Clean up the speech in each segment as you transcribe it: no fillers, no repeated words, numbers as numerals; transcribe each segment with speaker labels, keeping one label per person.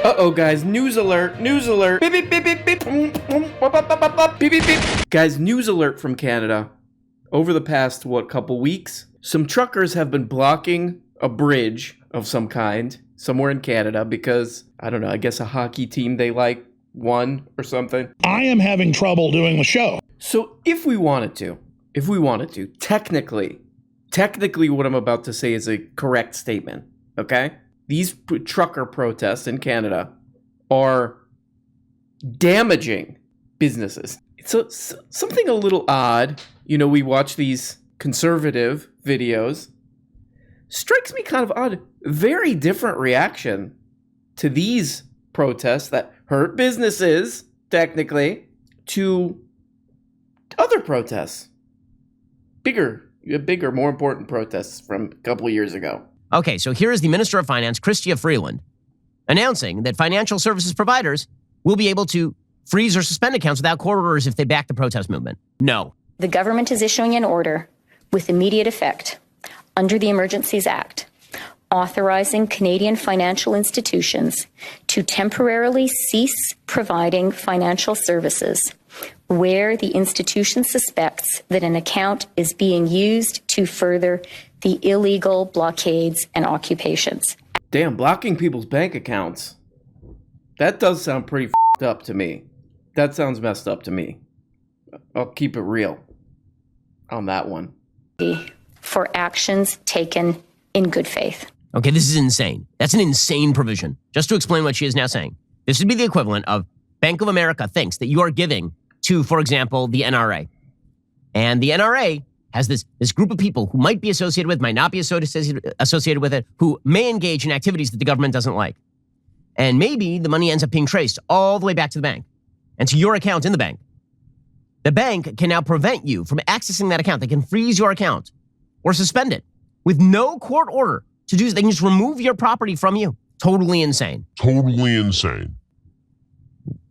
Speaker 1: Uh-oh, guys, news alert, news alert. Beep, beep, beep, beep, beep. Beep, beep, beep. Guys, news alert from Canada. Over the past, couple weeks, some truckers have been blocking a bridge of some kind somewhere in Canada because, I don't know, I guess a hockey team they like won or something.
Speaker 2: I am having trouble doing the show.
Speaker 1: So if we wanted to, technically what I'm about to say is a correct statement, okay? These trucker protests in Canada are damaging businesses. It's something a little odd. You know, we watch these conservative videos. Strikes me kind of odd. Very different reaction to these protests that hurt businesses, technically, to other protests. Bigger, more important protests from a couple of years ago.
Speaker 3: Okay, so here is the Minister of Finance, Chrystia Freeland, announcing that financial services providers will be able to freeze or suspend accounts without court orders if they back the protest movement. No.
Speaker 4: The government is issuing an order with immediate effect under the Emergencies Act, authorizing Canadian financial institutions to temporarily cease providing financial services where the institution suspects that an account is being used to further the illegal blockades and occupations.
Speaker 1: Damn, blocking people's bank accounts. That does sound pretty f***ed up to me. That sounds messed up to me. I'll keep it real on that one.
Speaker 4: For actions taken in good faith.
Speaker 3: Okay, this is insane. That's an insane provision. Just to explain what she is now saying. This would be the equivalent of Bank of America thinks that you are giving to, for example, the NRA. And the NRA has this group of people who might be associated with, might not be associated with it, who may engage in activities that the government doesn't like. And maybe the money ends up being traced all the way back to the bank and to your account in the bank. The bank can now prevent you from accessing that account. They can freeze your account or suspend it with no court order to do. They can just remove your property from you. Totally insane.
Speaker 5: Totally insane.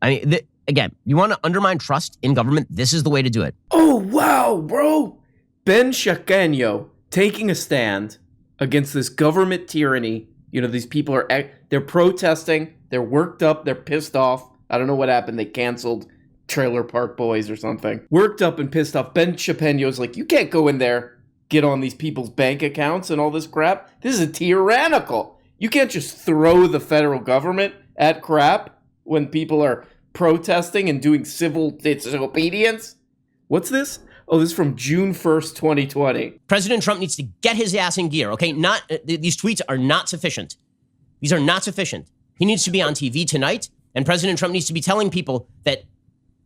Speaker 3: I mean, again, you want to undermine trust in government? This is the way to do it.
Speaker 1: Oh, wow, bro. Ben Shapiro taking a stand against this government tyranny. You know, these people they're protesting. They're worked up. They're pissed off. I don't know what happened. They canceled Trailer Park Boys or something. Worked up and pissed off. Ben Shapiro's like, you can't go in there, get on these people's bank accounts and all this crap. This is tyrannical. You can't just throw the federal government at crap when people are protesting and doing civil disobedience. What's this? Oh, this is from June 1st, 2020.
Speaker 3: President Trump needs to get his ass in gear, okay? These tweets are not sufficient. These are not sufficient. He needs to be on TV tonight, and President Trump needs to be telling people that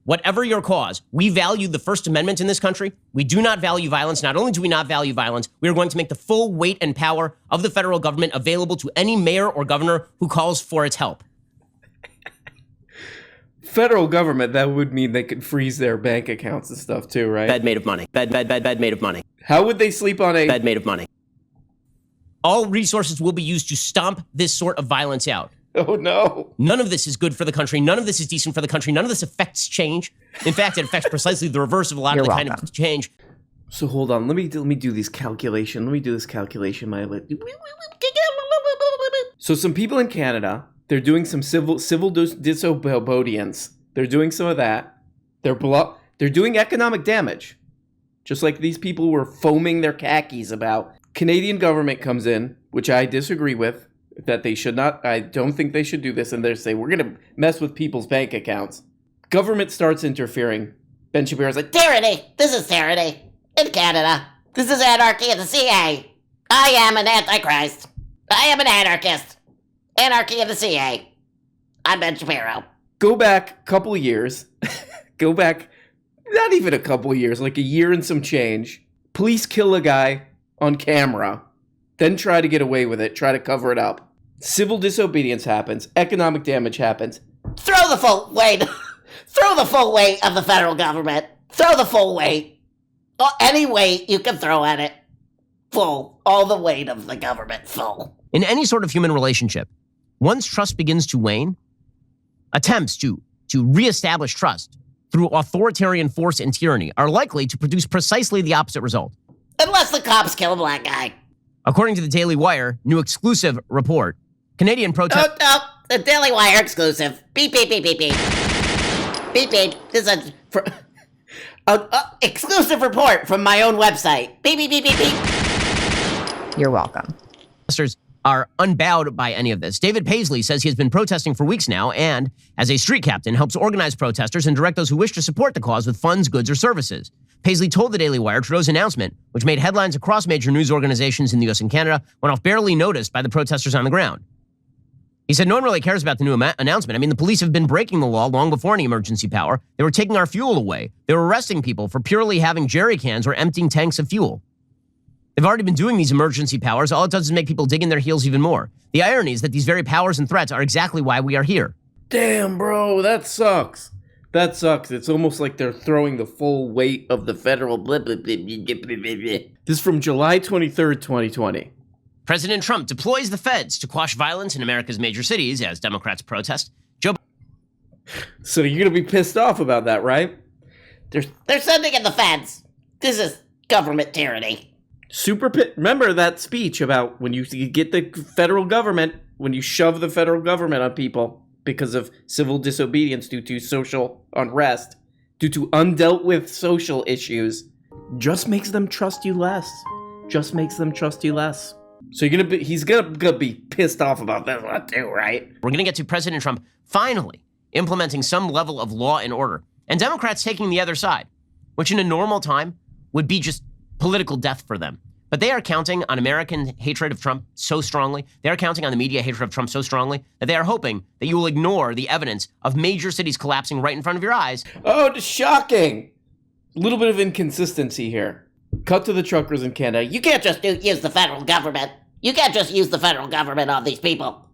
Speaker 3: whatever your cause, we value the First Amendment in this country. We do not value violence. Not only do we not value violence, we are going to make the full weight and power of the federal government available to any mayor or governor who calls for its help.
Speaker 1: Federal government, that would mean they could freeze their bank accounts and stuff too, right?
Speaker 3: Bed made of money. Bed made of money.
Speaker 1: How would they sleep on a...
Speaker 3: Bed made of money. All resources will be used to stomp this sort of violence out.
Speaker 1: Oh, no.
Speaker 3: None of this is good for the country. None of this is decent for the country. None of this affects change. In fact, it affects precisely the reverse of a lot of the kind of change.
Speaker 1: So hold on. Let me do this calculation. Let me do this calculation. So some people in Canada... They're doing some civil disobedience. They're doing some of that. They're doing economic damage. Just like these people were foaming their khakis about. Canadian government comes in, which I disagree with, that they should not. I don't think they should do this. And they say, we're going to mess with people's bank accounts. Government starts interfering. Ben Shapiro's like,
Speaker 6: tyranny. This is tyranny in Canada. This is anarchy of the CA. I am an antichrist. I am an anarchist. Anarchy of the CA. I'm Ben Shapiro.
Speaker 1: Go back a couple of years. Go back, not even a couple of years, like a year and some change. Police kill a guy on camera, then try to get away with it, try to cover it up. Civil disobedience happens. Economic damage happens.
Speaker 6: Throw the full weight. Throw the full weight of the federal government. Throw the full weight. Any weight you can throw at it. Full. All the weight of the government. Full.
Speaker 3: In any sort of human relationship, once trust begins to wane, attempts to reestablish trust through authoritarian force and tyranny are likely to produce precisely the opposite result.
Speaker 6: Unless the cops kill a black guy.
Speaker 3: According to the Daily Wire, new exclusive report, Canadian protest...
Speaker 6: a Daily Wire exclusive. Beep, beep, beep, beep, beep. Beep, beep. This is a exclusive report from my own website. Beep, beep, beep, beep, beep.
Speaker 5: You're welcome.
Speaker 3: Protesters are unbowed by any of this. David Paisley says he has been protesting for weeks now and, as a street captain, helps organize protesters and direct those who wish to support the cause with funds, goods, or services. Paisley told the Daily Wire Trudeau's announcement, which made headlines across major news organizations in the U.S. and Canada, went off barely noticed by the protesters on the ground. He said no one really cares about the new announcement. I mean, the police have been breaking the law long before any emergency power. They were taking our fuel away. They were arresting people for purely having jerry cans or emptying tanks of fuel. They've already been doing these emergency powers. All it does is make people dig in their heels even more. The irony is that these very powers and threats are exactly why we are here.
Speaker 1: Damn, bro, that sucks. That sucks. It's almost like they're throwing the full weight of the federal blah, blah, blah, blah, blah, blah, blah. This is from July 23rd, 2020.
Speaker 3: President Trump deploys the feds to quash violence in America's major cities as Democrats protest.
Speaker 1: So you're going to be pissed off about that, right?
Speaker 6: They're sending in the feds. This is government tyranny.
Speaker 1: Remember that speech about when you get the federal government, when you shove the federal government on people because of civil disobedience due to social unrest, due to undealt with social issues, just makes them trust you less. Just makes them trust you less. So he's gonna be pissed off about that one too, right?
Speaker 3: We're gonna get to President Trump finally implementing some level of law and order, and Democrats taking the other side, which in a normal time would be just political death for them. But they are counting on American hatred of Trump so strongly, they are counting on the media hatred of Trump so strongly, that they are hoping that you will ignore the evidence of major cities collapsing right in front of your eyes.
Speaker 1: Oh, shocking! A little bit of inconsistency here. Cut to the truckers in Canada.
Speaker 6: You can't just use the federal government. You can't just use the federal government on these people.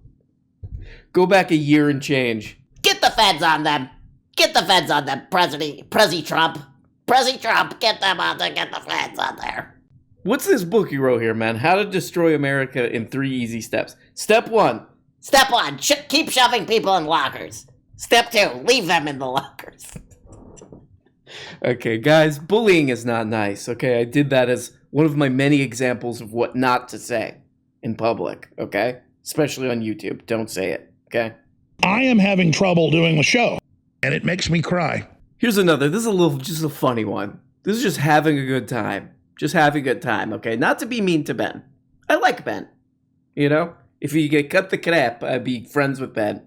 Speaker 1: Go back a year and change.
Speaker 6: Get the feds on them. Get the feds on them, Prezi Trump. Prezi Trump, get them on there, get the feds on there.
Speaker 1: What's this book you wrote here, man? How to Destroy America in 3 Easy Steps. Step 1.
Speaker 6: Step 1, keep shoving people in lockers. Step 2, leave them in the lockers.
Speaker 1: Okay, guys, bullying is not nice, okay? I did that as one of my many examples of what not to say in public, okay? Especially on YouTube. Don't say it, okay?
Speaker 2: I am having trouble doing the show, and it makes me cry.
Speaker 1: Here's another. This is just a funny one. This is just having a good time. Just having a good time, okay? Not to be mean to Ben. I like Ben. You know? If you get cut the crap, I'd be friends with Ben.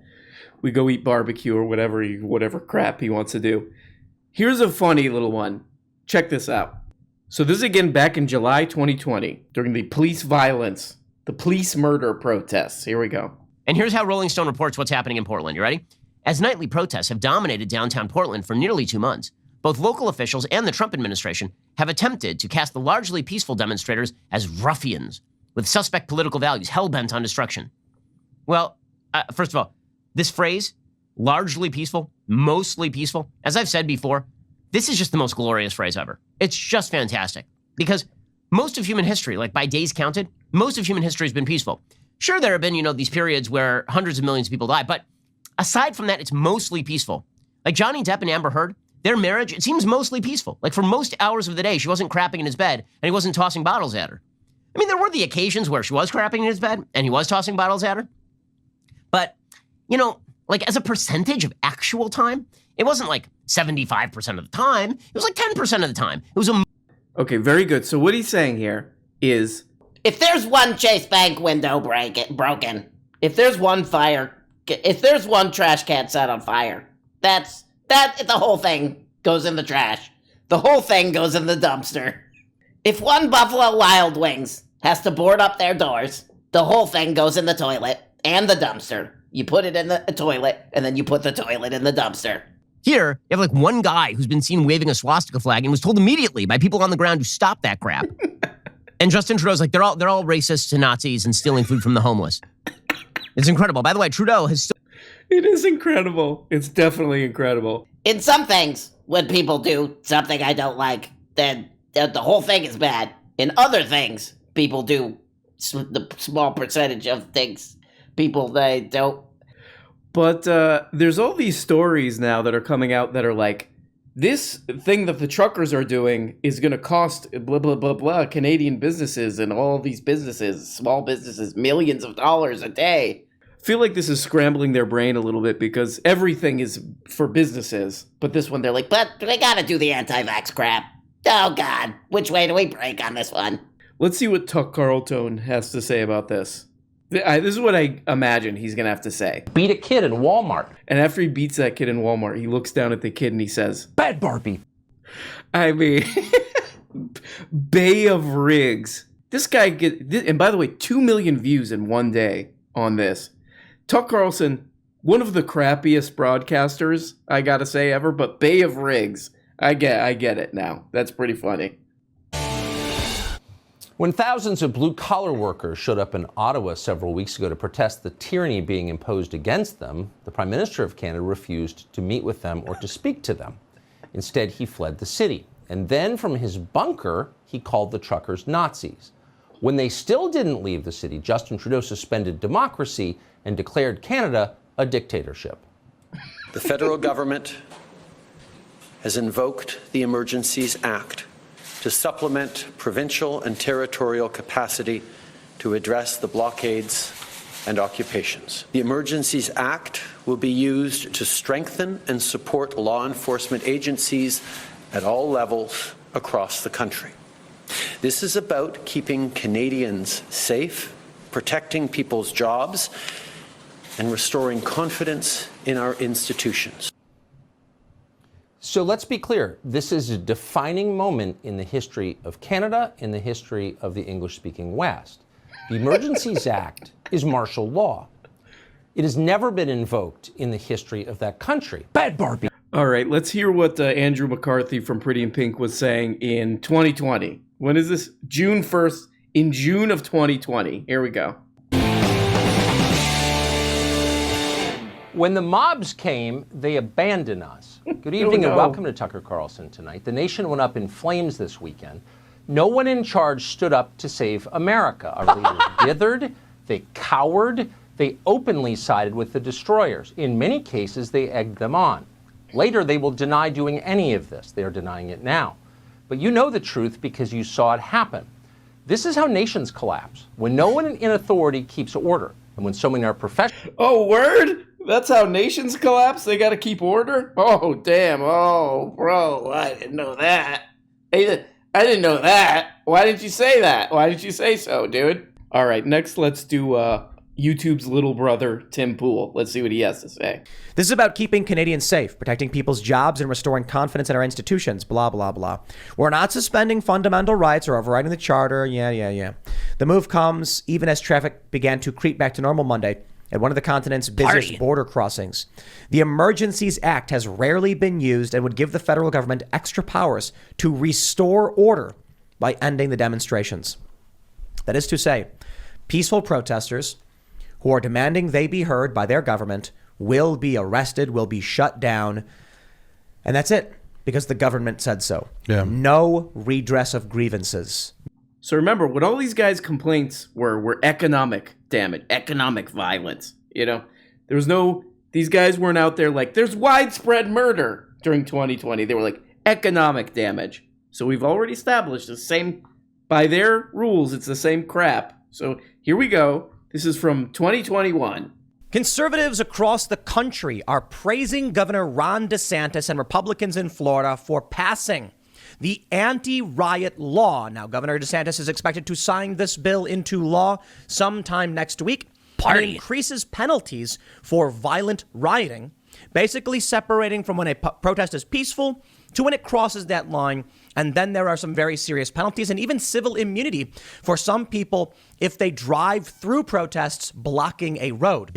Speaker 1: We go eat barbecue or whatever crap he wants to do. Here's a funny little one. Check this out. So this is again back in July 2020 during the police violence, the police murder protests. Here we go.
Speaker 3: And here's how Rolling Stone reports what's happening in Portland. You ready? As nightly protests have dominated downtown Portland for nearly 2 months, both local officials and the Trump administration have attempted to cast the largely peaceful demonstrators as ruffians with suspect political values hell-bent on destruction. Well, first of all, this phrase, largely peaceful, mostly peaceful, as I've said before, this is just the most glorious phrase ever. It's just fantastic. Because most of human history, like by days counted, most of human history has been peaceful. Sure, there have been, these periods where hundreds of millions of people die, but aside from that, it's mostly peaceful. Like Johnny Depp and Amber Heard, their marriage, it seems mostly peaceful. Like for most hours of the day, she wasn't crapping in his bed and he wasn't tossing bottles at her. I mean, there were the occasions where she was crapping in his bed and he was tossing bottles at her. But, like as a percentage of actual time, it wasn't like 75% of the time. It was like 10% of the time. It was
Speaker 1: Okay, very good. So what he's saying here is,
Speaker 6: if there's one Chase Bank window broken, if there's one trash can set on fire, the whole thing goes in the trash. The whole thing goes in the dumpster. If one Buffalo Wild Wings has to board up their doors, the whole thing goes in the toilet and the dumpster. You put it in the toilet, and then you put the toilet in the dumpster.
Speaker 3: Here, you have like one guy who's been seen waving a swastika flag and was told immediately by people on the ground to stop that crap. And Justin Trudeau's like, they're all racists and Nazis and stealing food from the homeless. It's incredible. By the way, Trudeau has still...
Speaker 1: It is incredible. It's definitely incredible.
Speaker 6: In some things, when people do something I don't like, then the whole thing is bad. In other things, people do the small percentage of things people they don't.
Speaker 1: But there's all these stories now that are coming out that are like, this thing that the truckers are doing is going to cost blah, blah, blah, blah, Canadian businesses and all these businesses, small businesses, millions of dollars a day. feel like this is scrambling their brain a little bit because everything is for businesses.
Speaker 6: But this one, they're like, but we gotta do the anti-vax crap. Oh, God. Which way do we break on this one?
Speaker 1: Let's see what Tuck Carlton has to say about this. This is what I imagine he's going to have to say.
Speaker 5: Beat a kid in Walmart.
Speaker 1: And after he beats that kid in Walmart, he looks down at the kid and he says,
Speaker 5: Bad Barbie.
Speaker 1: I mean, Bay of Rigs. This guy and by the way, 2 million views in one day on this. Tuck Carlson, one of the crappiest broadcasters, I gotta say, ever, but Bay of Rigs. I get it now. That's pretty funny.
Speaker 5: When thousands of blue-collar workers showed up in Ottawa several weeks ago to protest the tyranny being imposed against them, the Prime Minister of Canada refused to meet with them or to speak to them. Instead, he fled the city. And then from his bunker, he called the truckers Nazis. When they still didn't leave the city, Justin Trudeau suspended democracy and declared Canada a dictatorship.
Speaker 7: The federal government has invoked the Emergencies Act to supplement provincial and territorial capacity to address the blockades and occupations. The Emergencies Act will be used to strengthen and support law enforcement agencies at all levels across the country. This is about keeping Canadians safe, protecting people's jobs, and restoring confidence in our institutions.
Speaker 5: So let's be clear. This is a defining moment in the history of Canada, in the history of the English-speaking West. The Emergencies Act is martial law. It has never been invoked in the history of that country. Bad Barbie.
Speaker 1: All right, let's hear what Andrew McCarthy from Pretty in Pink was saying in 2020. When is this? June 1st, in June of 2020. Here we go.
Speaker 5: When the mobs came, they abandoned us. Good evening and welcome to Tucker Carlson tonight. The nation went up in flames this weekend. No one in charge stood up to save America. Our leaders dithered, they cowered, they openly sided with the destroyers. In many cases, they egged them on. Later, they will deny doing any of this. They are denying it now. But you know the truth because you saw it happen. This is how nations collapse. When no one in authority keeps order, and when so many are professional.
Speaker 1: Oh, word? That's how nations collapse? They got to keep order? Oh, damn. Oh, bro, I didn't know that. I didn't know that. Why didn't you say that? Why didn't you say so, dude? All right, next let's do YouTube's little brother, Tim Pool. Let's see what he has to say.
Speaker 8: This is about keeping Canadians safe, protecting people's jobs, and restoring confidence in our institutions, blah, blah, blah. We're not suspending fundamental rights or overriding the charter. Yeah. The move comes even as traffic began to creep back to normal Monday at one of the continent's busiest border crossings. The Emergencies Act has rarely been used and would give the federal government extra powers to restore order by ending the demonstrations. That is to say, peaceful protesters who are demanding they be heard by their government will be arrested, will be shut down, and that's it, because the government said so.
Speaker 2: Yeah.
Speaker 8: No redress of grievances.
Speaker 1: So remember, what all these guys' complaints were economic damage, economic violence. You know, there was these guys weren't out there like, there's widespread murder during 2020. They were like, economic damage. So we've already established the same, by their rules, it's the same crap. So here we go. This is from 2021.
Speaker 8: Conservatives across the country are praising Governor Ron DeSantis and Republicans in Florida for passing the anti-riot law. Now, Governor DeSantis is expected to sign this bill into law sometime next week. It increases penalties for violent rioting, basically separating from when a protest is peaceful to when it crosses that line. And then there are some very serious penalties and even civil immunity for some people if they drive through protests blocking a road.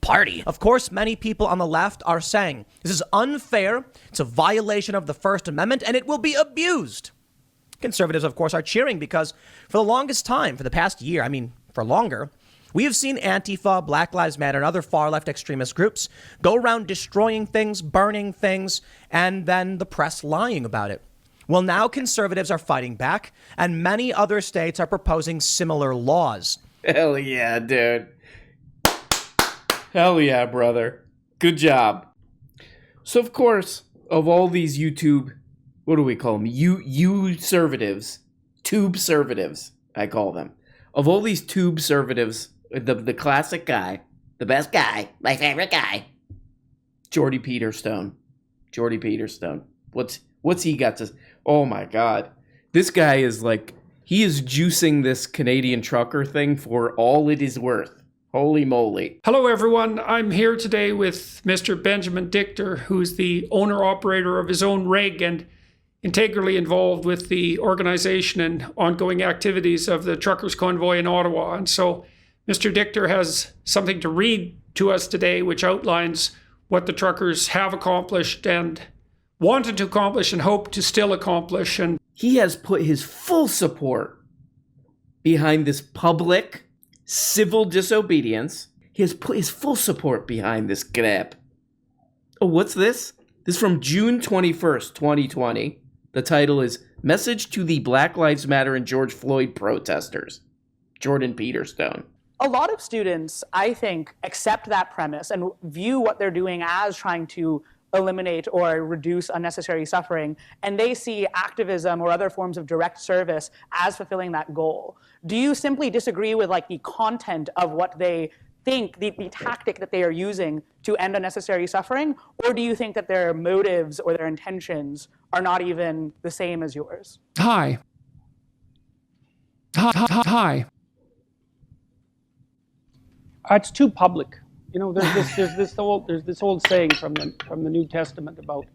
Speaker 8: Party. Of course, many people on the left are saying this is unfair, it's a violation of the First Amendment, and it will be abused. Conservatives, of course, are cheering because for the longest time, for the past year, for longer, we have seen Antifa, Black Lives Matter, and other far-left extremist groups go around destroying things, burning things, and then the press lying about it. Well, now conservatives are fighting back, and many other states are proposing similar laws.
Speaker 1: Hell yeah, dude. Hell yeah, brother. Good job. So, of course, of all these YouTube, what do we call them? You-servatives, tube-servatives, I call them. Of all these tube conservatives, the classic guy, the best guy, my favorite guy, Jordy Peterstone. What's he got to... Oh my God. This guy is like... He is juicing this Canadian trucker thing for all it is worth. Holy moly.
Speaker 9: Hello, everyone. I'm here today with Mr. Benjamin Dichter, who's the owner-operator of his own rig and integrally involved with the organization and ongoing activities of the Truckers' Convoy in Ottawa. And so Mr. Dichter has something to read to us today, which outlines what the truckers have accomplished and wanted to accomplish and hope to still accomplish. And
Speaker 1: he has put his full support behind this public civil disobedience. He has put his full support behind this grab. Oh, what's this? This is from June 21st, 2020. The title is Message to the Black Lives Matter and George Floyd Protesters. Jordan Peterstone.
Speaker 10: A lot of students, I think, accept that premise and view what they're doing as trying to eliminate or reduce unnecessary suffering, and they see activism or other forms of direct service as fulfilling that goal. Do you simply disagree with the content of what they think, the tactic that they are using to end unnecessary suffering, or do you think that their motives or their intentions are not even the same as yours?
Speaker 9: Hi. It's too public. You know, there's this old saying from the New Testament about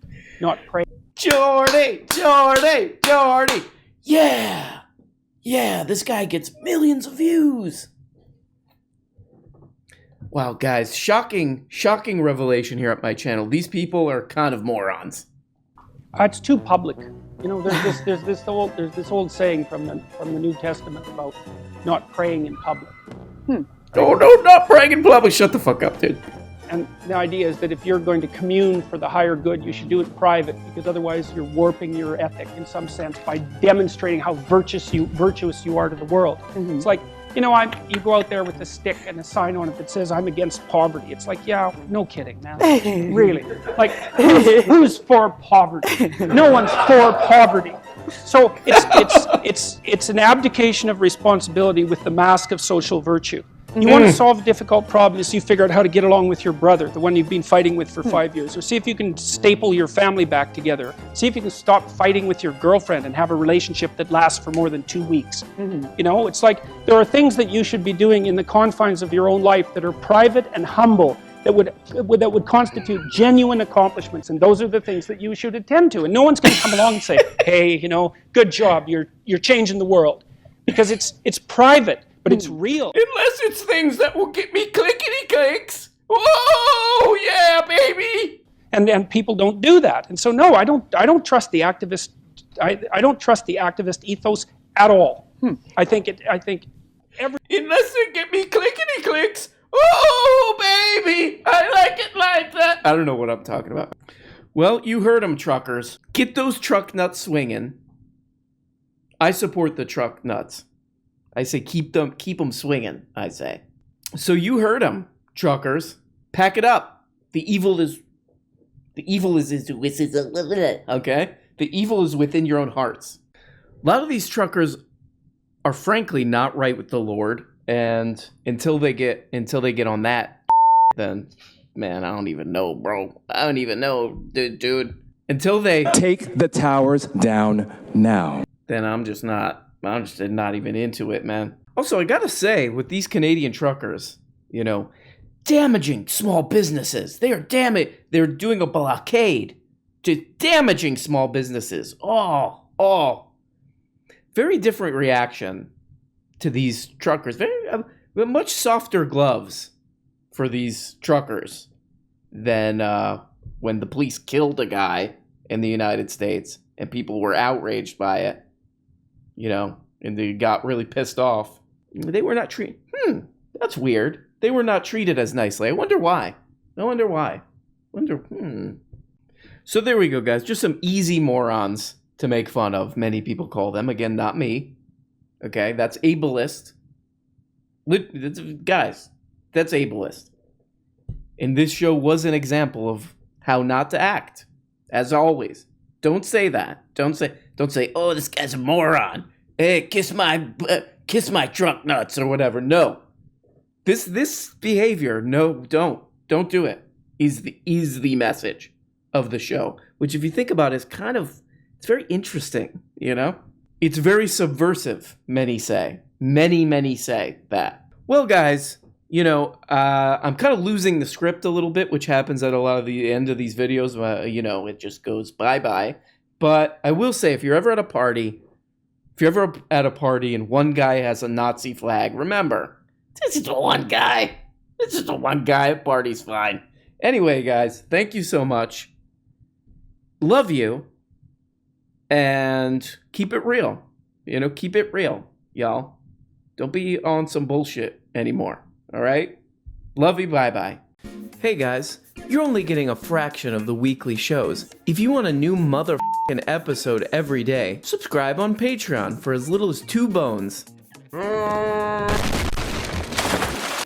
Speaker 9: not praying.
Speaker 1: Jordy! Yeah, this guy gets millions of views. Wow, guys, shocking revelation here at my channel. These people are kind of morons.
Speaker 9: It's too public. You know, there's this old saying from the New Testament about not praying in public.
Speaker 1: No, not praying in public. Shut the fuck up, dude.
Speaker 9: And the idea is that if you're going to commune for the higher good, you should do it private, because otherwise you're warping your ethic in some sense by demonstrating how virtuous you are to the world. It's like, you know, you go out there with a stick and a sign on it that says, I'm against poverty. It's like, yeah, no kidding, man. Really. Like, who's for poverty? No one's for poverty. So it's an abdication of responsibility with the mask of social virtue. You want to solve a difficult problem, is you figure out how to get along with your brother, the one you've been fighting with for 5 years, or see if you can staple your family back together. See if you can stop fighting with your girlfriend and have a relationship that lasts for more than 2 weeks. You know, it's like there are things that you should be doing in the confines of your own life that are private and humble, that would constitute genuine accomplishments, and those are the things that you should attend to. And no one's going to come along and say, hey, you know, good job, you're changing the world, because it's private. But it's real.
Speaker 1: Unless it's things that will get me clickety clicks. Whoa, yeah, baby.
Speaker 9: And people don't do that. And so no, I don't trust the activist. I don't trust the activist ethos at all. I think
Speaker 1: unless they get me clickety clicks. Oh, baby, I like it like that. I don't know what I'm talking about. Well, you heard them, truckers. Get those truck nuts swinging. I support the truck nuts. I say keep them swinging, I say. So you heard them, truckers. Pack it up. The evil is okay? The evil is within your own hearts. A lot of these truckers are frankly not right with the Lord, and until they get on that, then man, I don't even know, bro. I don't even know, dude. Until they
Speaker 11: take the towers down now.
Speaker 1: Then I'm just not even into it, man. Also, I gotta say, with these Canadian truckers, you know, damaging small businesses. They're doing a blockade to damaging small businesses. Oh. Very different reaction to these truckers. Very much softer gloves for these truckers than when the police killed a guy in the United States and people were outraged by it. You know, and they got really pissed off. They were not treated. That's weird. They were not treated as nicely. I wonder why. So there we go, guys. Just some easy morons to make fun of. Many people call them. Again, not me. Okay, that's ableist. Guys, that's ableist. And this show was an example of how not to act. As always. Don't say that. Don't say, oh, this guy's a moron. Hey, kiss my kiss my trunk nuts or whatever. No. This behavior, no, don't do it, is the message of the show, which if you think about it, is it's very interesting, you know? It's very subversive, many say. Many say that. Well, guys, you know, I'm kind of losing the script a little bit, which happens at a lot of the end of these videos. You know, it just goes bye-bye. But I will say, if you're ever at a party and one guy has a Nazi flag, remember, this is the one guy. This is the one guy. Party's fine. Anyway, guys, thank you so much. Love you. And keep it real. You know, keep it real, y'all. Don't be on some bullshit anymore. All right? Love you. Bye-bye. Hey, guys. You're only getting a fraction of the weekly shows. If you want a new motherfucking episode every day, subscribe on Patreon for as little as 2 bones.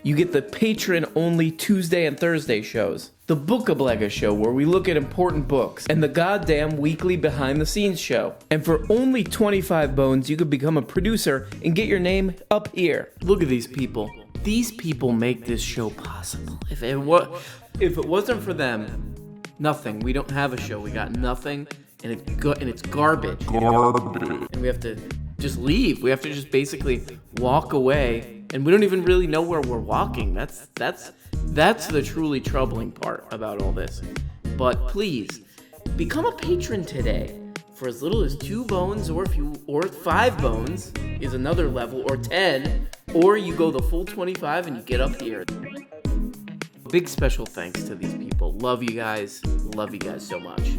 Speaker 1: You get the patron-only Tuesday and Thursday shows, the Bookablega show where we look at important books, and the goddamn weekly behind-the-scenes show. And for only 25 bones, you could become a producer and get your name up here. Look at these people. These people make this show possible. If it wasn't for them, nothing. We don't have a show. We got nothing, and it's garbage. And we have to just leave. We have to just basically walk away. And we don't even really know where we're walking. That's the truly troubling part about all this. But please, become a patron today for as little as 2 bones, or 5 bones is another level, or 10, or you go the full 25 and you get up here. Big special thanks to these people. Love you guys. Love you guys so much.